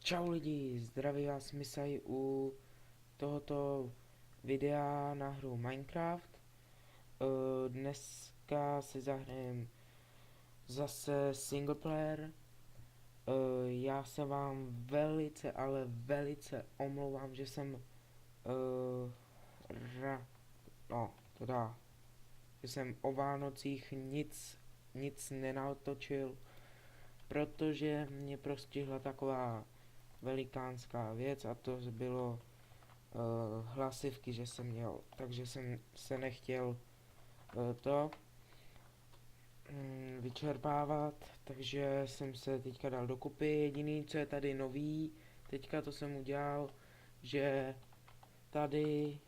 Čau lidi, zdraví vás Misaj u tohoto videa na hru Minecraft. Dneska si zahrajem zase single player. Já se vám velice, ale velice omlouvám, že jsem teda, že jsem o Vánocích nic nenatočil, protože mě prostihla taková velikánská věc a to bylo hlasivky, že jsem měl, takže jsem se nechtěl vyčerpávat, takže jsem se teďka dal dokupy. Jediný, co je tady nový, teďka to jsem udělal, že tady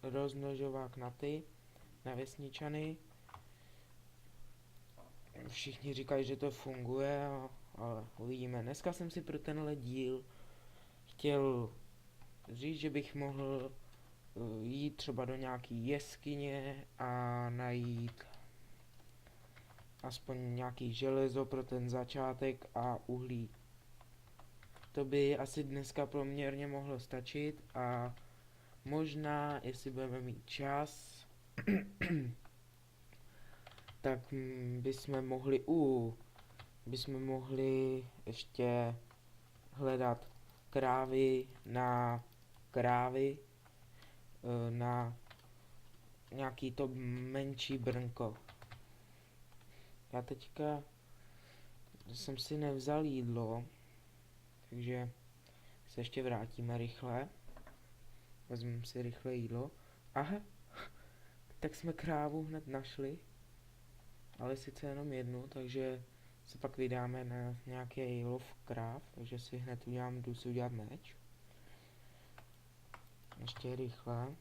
rozmnožovák na vesničany. Všichni říkají, že to funguje, ale uvidíme. Dneska jsem si pro tenhle díl chtěl říct, že bych mohl jít třeba do nějaký jeskyně a najít aspoň nějaký železo pro ten začátek a uhlí. To by asi dneska poměrně mohlo stačit a možná, jestli budeme mít čas, tak bychom mohli ještě hledat krávy na nějaký to menší brnko. Já teďka jsem si nevzal jídlo, takže se ještě vrátíme rychle. Vezmeme si rychle jídlo. Aha, tak jsme krávu hned našli, ale sice jenom jednu, takže se pak vydáme na nějaký lov kráv, takže si hned jdu si udělat meč. Ještě rychle.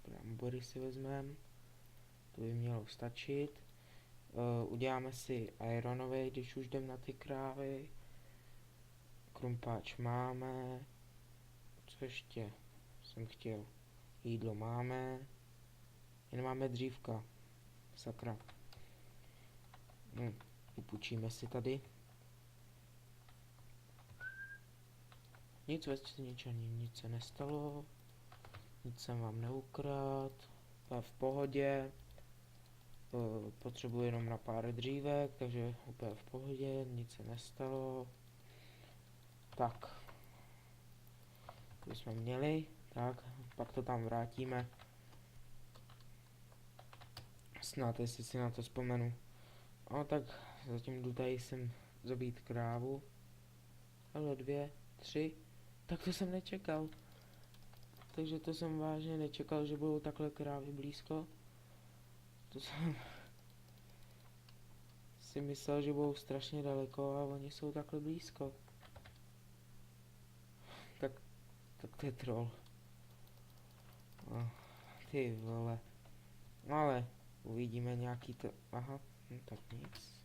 Brambory si vezmeme, to by mělo stačit. Uděláme si ironový, když už jdem na ty krávy. Krumpáč máme. Co ještě jsem chtěl? Jídlo máme. Jen máme dřívka. Sakra. Upůjčíme si tady. Nic nic se nestalo. Nic jsem vám neukradl. To v pohodě. Potřebuji jenom na pár dřívek, takže úplně v pohodě, nic se nestalo. Tak. To jsme měli. Tak, pak to tam vrátíme. Snad, jestli si na to vzpomenu. No tak, zatím jdu tady sem zabít krávu. Ale 2, 3. Tak to jsem nečekal. Takže to jsem vážně nečekal, že budou takhle krávy blízko. To jsem si myslel, že budou strašně daleko a oni jsou takhle blízko. Tak to je troll. Ty vole. Ale uvidíme nějaký to. Aha, tak nic.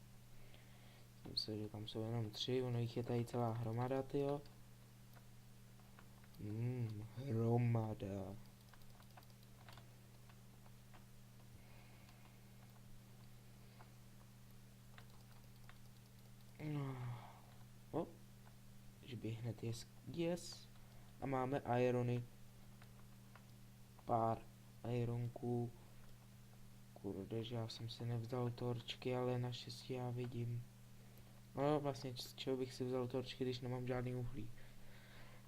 Myslím, že tam jsou jenom 3, ono jich je tady celá hromada, tyjo. Hromada. Že by hned yes. A máme irony. Pár ironků. Kurde, že já jsem si nevzal torčky, ale naštěstí já vidím. No vlastně, z čeho bych si vzal torčky, když nemám žádný uhlí.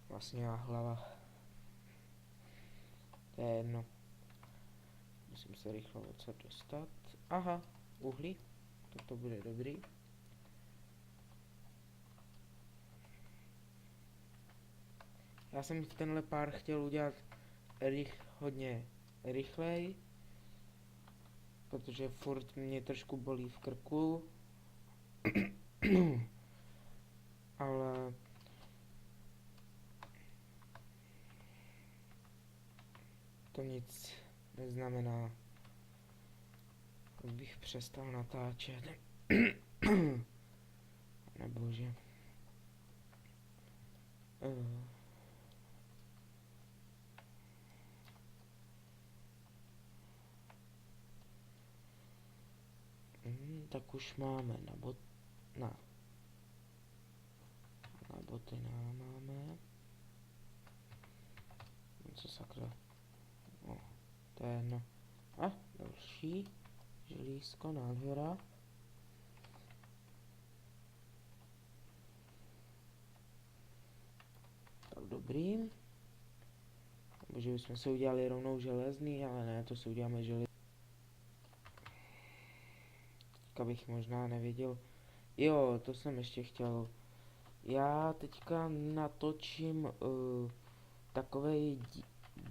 Vlastně já hlava. To je jedno. Musím se rychle odsud dostat. Aha, uhlí. To bude dobrý. Já jsem tenhle pár chtěl udělat hodně rychlej, protože furt mě trošku bolí v krku. Ale to nic neznamená, bych přestal natáčet. Nebože. Tak už máme na boty máme. Co sakra? O, to je jedno. A, další. Želízko, nádhera. Tak dobrý. Bože, bychom se udělali rovnou železný, ale ne, to se uděláme železný. Teďka bych možná nevěděl. Jo, to jsem ještě chtěl. Já teďka natočím takový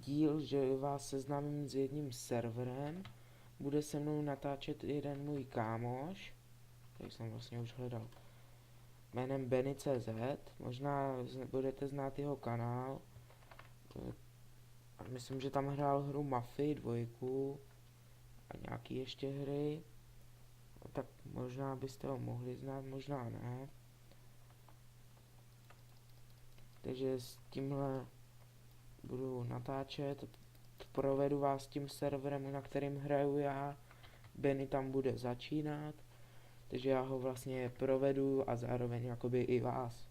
díl, že vás seznámím s jedním serverem. Bude se mnou natáčet jeden můj kámoš, který jsem vlastně už hledal, jménem Benny.cz. Možná budete znát jeho kanál. Myslím, že tam hrál hru Mafii 2 a nějaký ještě hry. Tak možná byste ho mohli znát, možná ne. Takže s tímhle budu natáčet, provedu vás tím serverem, na kterým hraju já. Benny tam bude začínat, takže já ho vlastně provedu a zároveň jakoby i vás.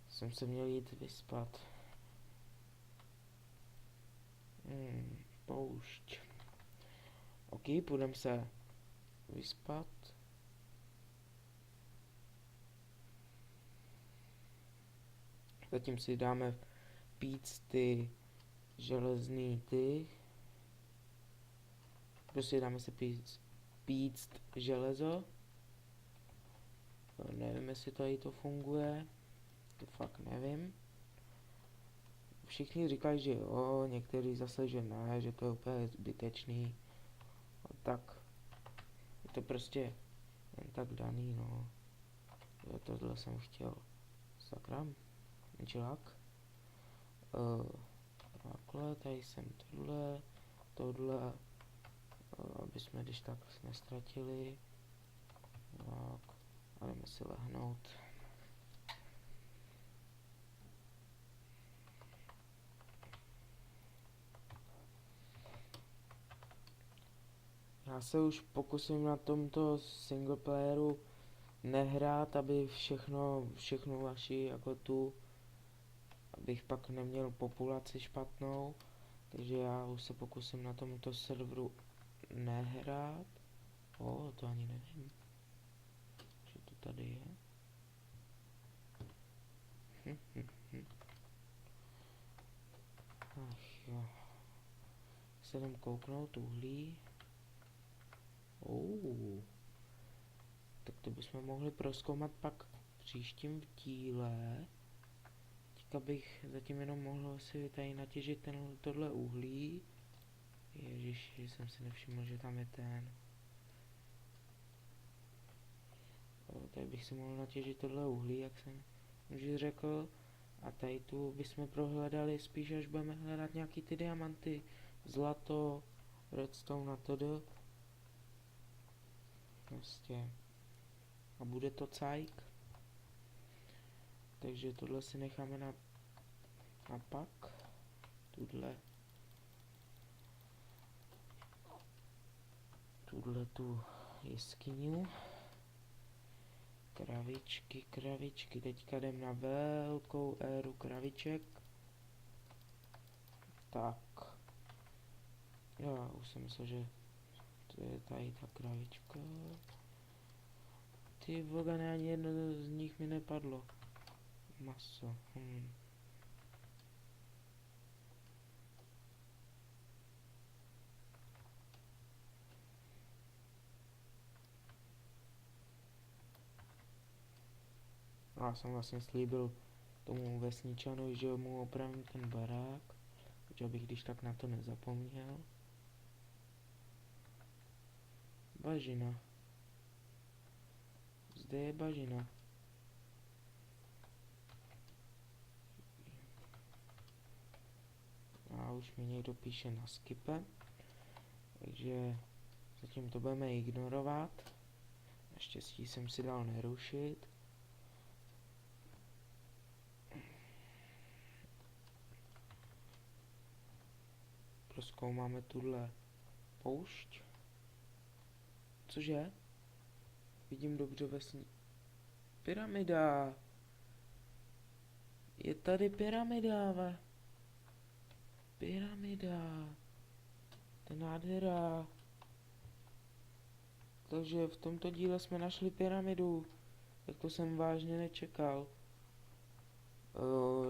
Jsem se měl jít vyspat. Poušť. OK, půjdeme se vyspat. Zatím si dáme píc ty železný ty. Prostě dáme si píct železo. Nevím, jestli tady to funguje. To fakt nevím. Všichni říkají, že jo, někteří zase, že ne, že to je úplně zbytečný. A tak je to prostě jen tak daný, no. Jo, tohle jsem chtěl. Sakra, čelák. Takhle, tady jsem tohle, aby jsme když tak nestratili. Tak, a jdeme si lehnout. Já se už pokusím na tomto singleplayeru nehrát, aby všechno vaši jako tu, abych pak neměl populaci špatnou, takže já už se pokusím na tomto serveru nehrát. To ani nevím, že to tady je. Ach jo, se jdem kouknout uhlí. Tak to bychom mohli prozkoumat pak v příštím díle. Teďka bych zatím jenom mohl si tady natěžit tohle uhlí. Ježiš, jsem si nevšiml, že tam je ten. Tady bych si mohl natěžit tohle uhlí, jak jsem už řekl. A tady tu bychom prohledali spíš, až budeme hledat nějaký ty diamanty, zlato, redstone a to. Prostě. A bude to cajk. Takže tohle si necháme na pak. Tuhle tu jeskyni. Kravičky. Teďka jdem na velkou éru kraviček. Tak. Já už jsem myslel, že to je tady ta kravička. Ty vogane, ani jedno z nich mi nepadlo. Maso. Já jsem vlastně slíbil tomu vesničanu, že mu opravím ten barák, že bych když tak na to nezapomněl. Bažina. Zde je bažina. A už mi někdo píše na Skype, takže zatím to budeme ignorovat. Naštěstí jsem si dal nerušit. prozkoumáme tuhle poušť. Cože? Vidím dobře pyramida. Je tady pyramida, Pyramida. To je nádhera. Takže v tomto díle jsme našli pyramidu. Tak to jsem vážně nečekal.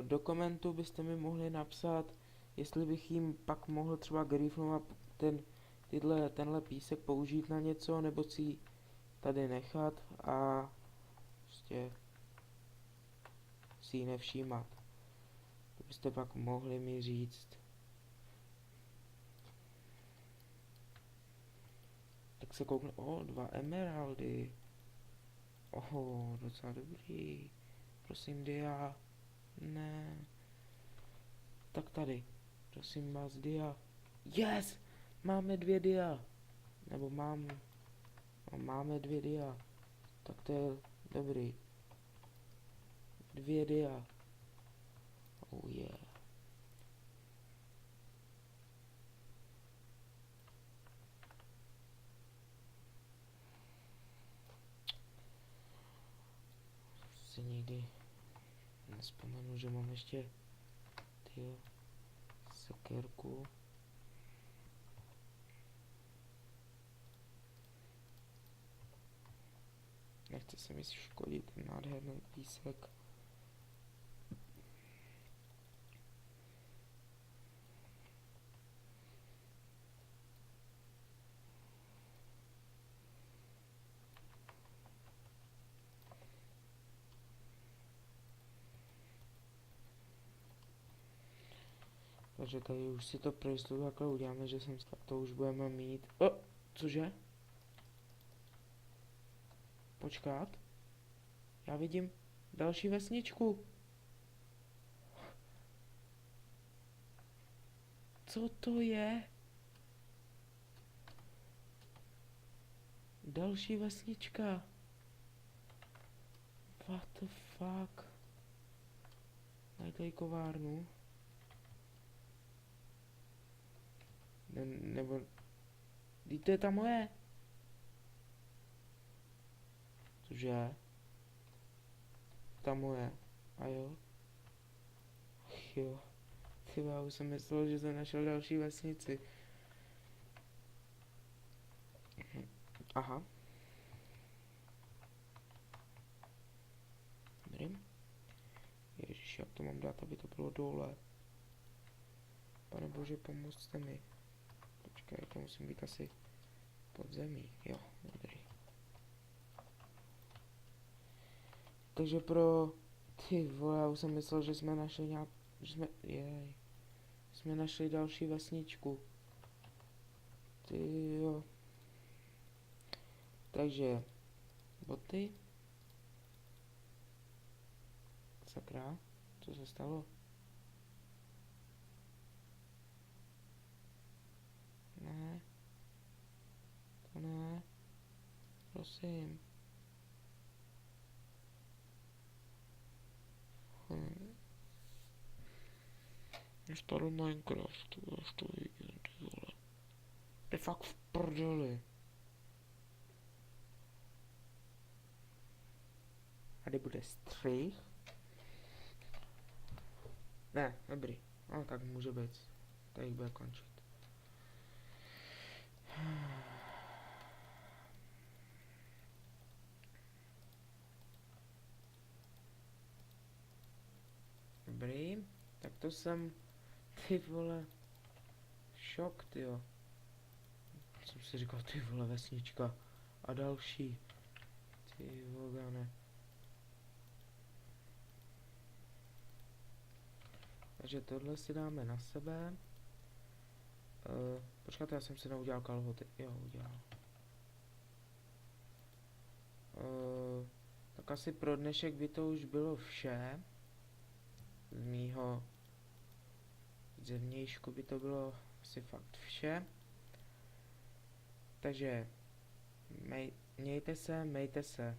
Do komentu byste mi mohli napsat, jestli bych jim pak mohl třeba griefnout tenhle písek použít na něco, nebo si ji tady nechat a prostě si ji nevšímat. To byste pak mohli mi říct. Tak se kouknu, 2 emeraldy. Docela dobrý. Prosím, dia. Ne. Tak tady. Prosím vás, dia. Yes! Máme 2 dia. Nebo máme 2 dia. Tak to je dobrý. 2 dia. Oh yeah. Si nikdy nespomenu, že mám ještě sekerku. Nechce se mi škodit ten nádherný písek. Takže tady už si to pro jistotu takhle uděláme, že jsem tak to už budeme mít. Cože? Počkat. Já vidím další vesničku. Co to je? Další vesnička. What the fuck? Mají tady kovárnu. Nebo... To je ta moje. Cože? Ta moje. A jo? Jo. Ty já už jsem myslel, že jsem našel další vesnici. Aha. Dobrý. Ježiš, jak to mám dát, aby to bylo dole? Pane bože, pomozte mi. Počkej, to musím být asi pod zemí. Jo, dobrý. Takže ty vole, já už jsem myslel, že jsme našli jsme našli další vesničku. Ty jo. Takže boty. Sakra, co se stalo? Ne. To ne. Prosím. Instaluji Minecraft, až to vidím, ty vole. Je fakt v prdeli. Tady bude střih. Ne, dobrý. No tak může být. Tady bude končit. Dobrý. Tak to jsem... Ty vole... Šok, tyjo. Jsem si říkal, ty vole, vesnička. A další. Ty vole, Takže tohle si dáme na sebe. Počkáte, já jsem si neudělal kalhoty. Jo, udělal. Tak asi pro dnešek by to už bylo vše. Z mýho zevnějšku by to bylo asi fakt vše. Takže mějte se, mejte se.